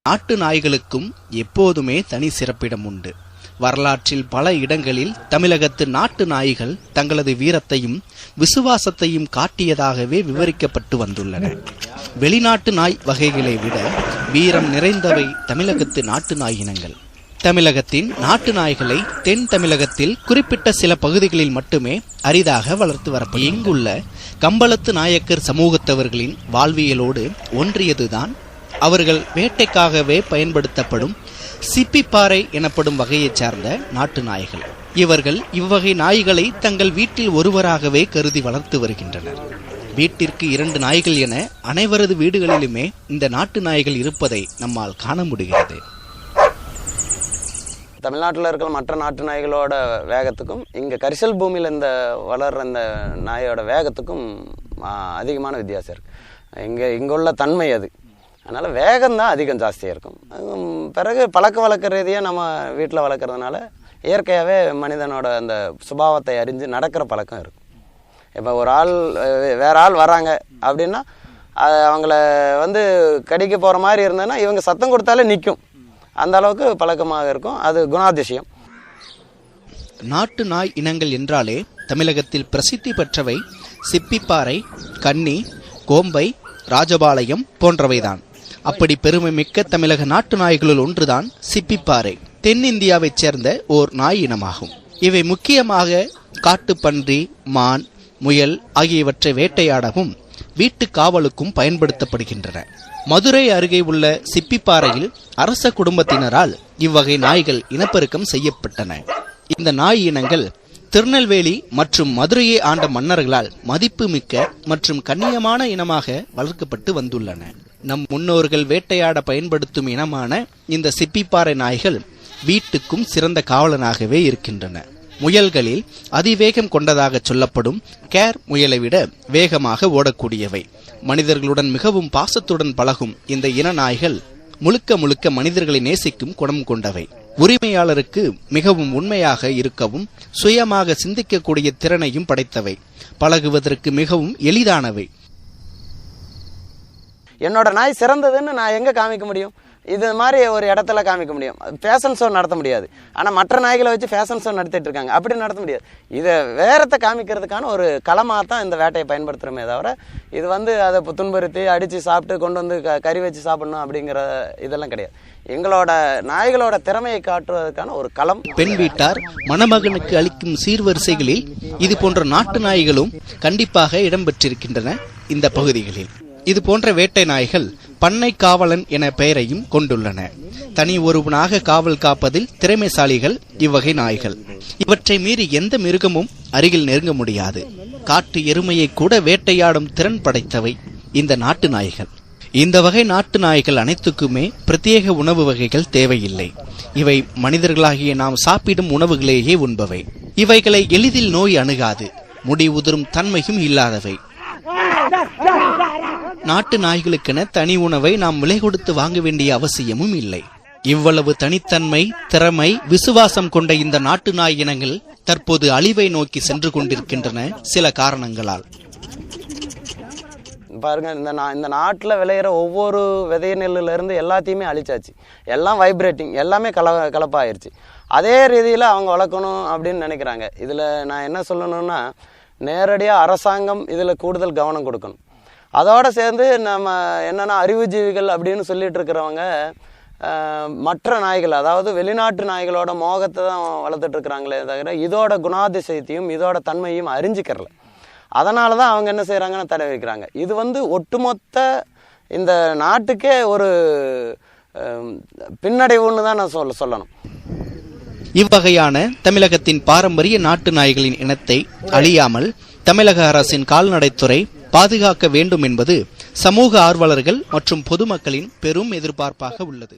நாட்டு நாய்களுக்கும் எப்போதுமே தனி சிறப்பிடம் உண்டு. வரலாற்றில் பல இடங்களில் தமிழகத்து நாட்டு நாய்கள் தங்களது வீரத்தையும் விசுவாசத்தையும் காட்டியதாகவே விவரிக்கப்பட்டு வந்துள்ளன. வெளிநாட்டு நாய் வகைகளை விட வீரம் நிறைந்தவை தமிழகத்து நாட்டு நாய் இனங்கள். தமிழகத்தின் நாட்டு நாய்களை தென் தமிழகத்தில் குறிப்பிட்ட சில பகுதிகளில் மட்டுமே அரிதாக வளர்த்து வரப்படும். இங்குள்ள கம்பளத்து நாயக்கர் சமூகத்தவர்களின் வாழ்வியலோடு ஒன்றியதுதான் அவர்கள் வேட்டைக்காகவே பயன்படுத்தப்படும் சிப்பிப்பாறை எனப்படும் வகையைச் சார்ந்த நாட்டு நாய்கள். இவர்கள் இவ்வகை நாய்களை தங்கள் வீட்டில் ஒருவராகவே கருதி வளர்த்து வருகின்றனர். வீட்டிற்கு 2 நாய்கள் என அனைவரது வீடுகளிலுமே இந்த நாட்டு நாய்கள் இருப்பதை நம்மால் காண முடிகிறது. தமிழ்நாட்டில் இருக்கிற மற்ற நாட்டு நாய்களோட வேகத்துக்கும் இங்கே கரிசல் பூமியில் இந்த வளர்கிற இந்த நாயோட வேகத்துக்கும் அதிகமான வித்தியாசம் இருக்குது. இங்கே உள்ள தன்மை அது. அதனால் வேகம்தான் அதிகம் ஜாஸ்தியாக இருக்கும். பிறகு பழக்க வழக்க ரீதியாக நம்ம வீட்டில் வளர்க்குறதுனால இயற்கையாகவே மனிதனோட அந்த சுபாவத்தை அறிஞ்சு நடக்கிற பழக்கம் இருக்கும். இப்போ ஒரு ஆள் வேற ஆள் வராங்க அப்படின்னா அவங்கள கடிக்க போகிற மாதிரி இருந்ததுன்னா இவங்க சத்தம் கொடுத்தாலே நிற்கும். அந்த அளவுக்கு பழக்கமாக இருக்கும். அது குணாதிசயம். நாட்டு நாய் இனங்கள் என்றாலே தமிழகத்தில் பிரசித்தி பெற்றவை சிப்பிப்பாறை, கன்னி, கோம்பை, ராஜபாளையம் போன்றவைதான். அப்படி பெருமை மிக்க தமிழக நாட்டு நாய்களுள் ஒன்றுதான் சிப்பிப்பாறை. தென்னிந்தியாவைச் சேர்ந்த ஓர் நாய் இனமாகும். இவை முக்கியமாக காட்டுப்பன்றி, மான், முயல் ஆகியவற்றை வேட்டையாடவும் வீட்டு காவலுக்கும் பயன்படுத்தப்படுகின்றன. மதுரை அருகே உள்ள சிப்பிப்பாறையில் அரச குடும்பத்தினரால் இவ்வகை நாய்கள் இனப்பெருக்கம் செய்யப்பட்டன. இந்த நாய் இனங்கள் திருநெல்வேலி மற்றும் மதுரையை ஆண்ட மன்னர்களால் மதிப்பு மிக்க மற்றும் கண்ணியமான இனமாக வளர்க்கப்பட்டு வந்துள்ளன. நம் முன்னோர்கள் வேட்டையாட பயன்படுத்தும் இனமான இந்த சிப்பிப்பாறை நாய்கள் வீட்டுக்கும் சிறந்த காவலனாகவே இருக்கின்றன. முயல்களில் அதிவேகம் கொண்டதாக சொல்லப்படும் கேர் முயலை விட வேகமாக ஓடக்கூடியவை. மனிதர்களுடன் மிகவும் பாசத்துடன் பழகும் இந்த இன நாய்கள் முழுக்க முழுக்க மனிதர்களை நேசிக்கும் குணம் கொண்டவை. உரிமையாளருக்கு மிகவும் உண்மையாக இருக்கவும் சுயமாக சிந்திக்கக்கூடிய திறனையும் படைத்தவை. பழகுவதற்கு மிகவும் எளிதானவை. என்னோட நாய் சிறந்ததுன்னு நான் எங்கே காமிக்க முடியும்? இது மாதிரி ஒரு இடத்துல காமிக்க முடியும். ஃபேஷன் ஷோ நடத்த முடியாது. ஆனால் மற்ற நாய்களை வச்சு ஃபேஷன் ஷோ நடத்திட்டு இருக்காங்க. அப்படி நடத்த முடியாது. இதை வேறத்தை காமிக்கிறதுக்கான ஒரு களமாக தான் இந்த வேட்டையை பயன்படுத்துகிறோமே தவிர இது அதை துன்புறுத்தி அடித்து சாப்பிட்டு கொண்டு கறி வச்சு சாப்பிடணும் அப்படிங்கிற இதெல்லாம் கிடையாது. எங்களோட நாய்களோட திறமையை காட்டுவதற்கான ஒரு களம். பெண் வீட்டார் மணமகனுக்கு அளிக்கும் சீர்வரிசைகளில் இது போன்ற நாட்டு நாய்களும் கண்டிப்பாக இடம்பெற்றிருக்கின்றன. இந்த பகுதிகளில் இது போன்ற வேட்டை நாய்கள் பண்ணை காவலன் என பெயரையும் கொண்டுள்ளன. தனி ஒருவனாக காவல் காப்பதில் திறமைசாலிகள் இவ்வகை நாய்கள். இவற்றை மீறி எந்த மிருகமும் அருகில் நெருங்க முடியாது. காட்டு எருமையை கூட வேட்டையாடும் திறன் படைத்தவை இந்த நாட்டு நாய்கள். இந்த வகை நாட்டு நாய்கள் அனைத்துக்குமே பிரத்யேக உணவு வகைகள் தேவையில்லை. இவை மனிதர்களாகிய நாம் சாப்பிடும் உணவுகளையே உண்பவை. இவைகளை எளிதில் நோய் அணுகாது. முடி உதிரும் தன்மையும் இல்லாதவை. நாட்டு நாய்களுக்கென தனி உணவை நாம் விலை கொடுத்து வாங்க வேண்டிய அவசியமும் இல்லை. இவ்வளவு தனித்தன்மை, திறமை, விசுவாசம் கொண்ட இந்த நாட்டு நாய் இனங்கள் தற்போது அழிவை நோக்கி சென்று கொண்டிருக்கின்றன சில காரணங்களால். பாருங்க, இந்த நாட்டில் விளையிற ஒவ்வொரு விதை நெல்லுல இருந்து எல்லாத்தையுமே அழிச்சாச்சு. எல்லாம் வைப்ரேட்டிங், எல்லாமே கலப்பாயிருச்சு. அதே ரீதியில் அவங்க வளர்க்கணும் அப்படின்னு நினைக்கிறாங்க. இதில் நான் என்ன சொல்லணும்னா, நேரடியாக அரசாங்கம் இதில் கூடுதல் கவனம் கொடுக்கணும். அதோடு சேர்ந்து நம்ம என்னென்னா அறிவுஜீவிகள் அப்படின்னு சொல்லிட்டு இருக்கிறவங்க மற்ற நாய்கள், அதாவது வெளிநாட்டு நாய்களோட மோகத்தை தான் வளர்த்துட்டு இருக்கிறாங்களே தவிர இதோட குணாதிசயத்தையும் இதோட தன்மையும் அறிஞ்சிக்கிறல. அதனால தான் அவங்க என்ன செய்கிறாங்கன்னு தடை வைக்கிறாங்க. இது ஒட்டுமொத்த இந்த நாட்டுக்கே ஒரு பின்னடைவுன்னு தான் நான் சொல்லணும். இவ்வகையான தமிழகத்தின் பாரம்பரிய நாட்டு நாய்களின் இனத்தை அழியாமல் தமிழக அரசின் கால்நடைத்துறை பாதுகாக்க வேண்டும் என்பது சமூக ஆர்வலர்கள் மற்றும் பொதுமக்களின் பெரும் எதிர்பார்ப்பாக உள்ளது.